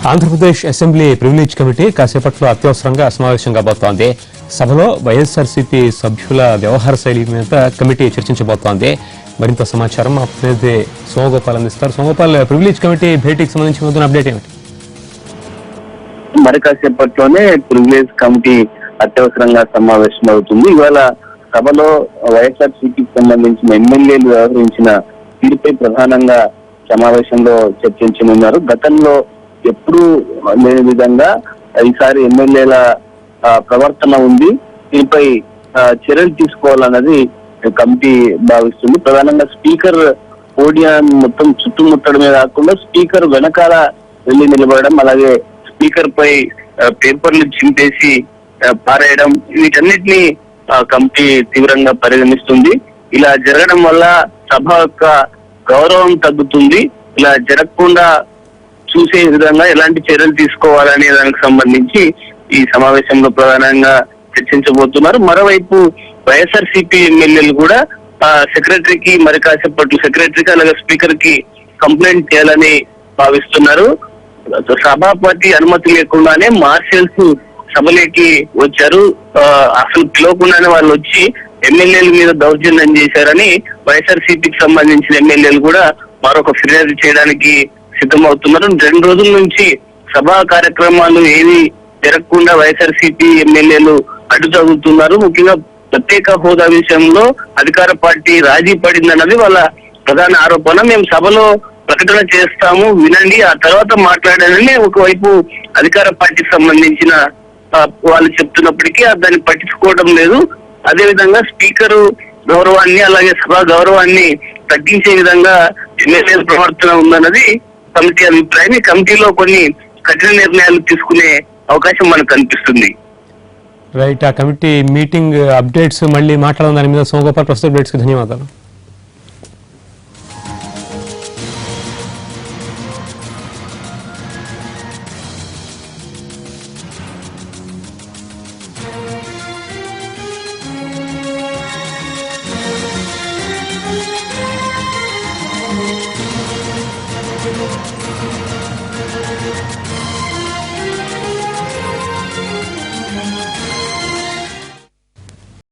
Andhra Pradesh assembly privilege committee కాసేపట్లో అత్యవసరంగా సమావేశం కాబోతోంది. సభలో వైఎస్ఆర్సీపీ సభ్యుల వ్యవహార శైలి మీద కమిటీ చర్చించబోతోంది. మరింత సమాచారం మా ప్రతినిధి సోమగోపాల్ అందిస్తారు. సోమగోపాల్, ప్రివిలేజ్ కమిటీ భేటీకి సంబంధించి మొదటి అప్డేట్ ఏమిటి? మరి కాసేపట్లోనే ప్రివిలేజ్ కమిటీ అత్యవసరంగా సమావేశం అవుతుంది. ఇవాళ సభలో వైఎస్ఆర్సీపీకి సంబంధించిన ఎమ్మెల్యేలు వ్యవహరించిన తీరుపై ప్రధానంగా సమావేశంలో చర్చించనున్నారు. గతంలో ఎప్పుడూ లేని విధంగా ఈసారి ఎమ్మెల్యేల ప్రవర్తన ఉంది, దీనిపై చర్యలు తీసుకోవాలన్నది కమిటీ భావిస్తుంది. ప్రధానంగా స్పీకర్ పోడియం మొత్తం చుట్టుముట్టడమే కాకుండా స్పీకర్ వెనకాల వెళ్లి నిలబడడం, అలాగే స్పీకర్ పై పేపర్లు చింపేసి పారేయడం, వీటన్నిటిని కమిటీ తీవ్రంగా పరిగణిస్తుంది. ఇలా జరగడం వల్ల సభ యొక్క గౌరవం తగ్గుతుంది. ఇలా జరగకుండా చూసే విధంగా ఎలాంటి చర్యలు తీసుకోవాలనే దానికి సంబంధించి ఈ సమావేశంలో ప్రధానంగా చర్చించబోతున్నారు. మరోవైపు వైఎస్ఆర్సీపీ ఎమ్మెల్యేలు కూడా సెక్రటరీకి మరి కాసేపట్లు సెక్రటరీకి అలాగే స్పీకర్ కి కంప్లైంట్ చేయాలని భావిస్తున్నారు. సభాపతి అనుమతి లేకుండానే మార్షల్స్ సభలోకి వచ్చారు. అసలు పిలవకుండానే వాళ్ళు వచ్చి ఎమ్మెల్యేల మీద దౌర్జన్యం చేశారని వైఎస్ఆర్సీపీకి సంబంధించిన ఎమ్మెల్యేలు కూడా మరొక ఫిర్యాదు చేయడానికి సిద్ధమవుతున్నారు. 2 రోజుల నుంచి సభా కార్యక్రమాలు ఏవి జరగకుండా వైఎస్ఆర్సీపీ ఎమ్మెల్యేలు అడ్డు తగులుతున్నారు. ముఖ్యంగా ప్రత్యేక హోదా విషయంలో అధికార పార్టీ రాజీ పడిందన్నది వాళ్ళ ప్రధాన ఆరోపణ. మేము సభలో ప్రకటన చేస్తాము, వినండి, ఆ తర్వాత మాట్లాడాలని ఒకవైపు అధికార పార్టీకి సంబంధించిన వాళ్ళు చెప్తున్నప్పటికీ దాన్ని పట్టించుకోవడం లేదు. అదేవిధంగా స్పీకరు గౌరవాన్ని అలాగే సభా గౌరవాన్ని తగ్గించే విధంగా ఎమ్మెల్యేల ప్రవర్తన ఉందన్నది కమిటీ అభిప్రాయం. ఈ కమిటీలో కొన్ని కఠిన నిర్ణయాలు తీసుకునే అవకాశం మనకు కనిపిస్తుంది. రైట్, ఆ కమిటీ మీటింగ్ అప్డేట్స్ మళ్ళీ మాట్లాడడం దాని మీద సోమగోపాల్, ప్రస్తుత అప్డేట్స్ కి ధన్యవాదాలు.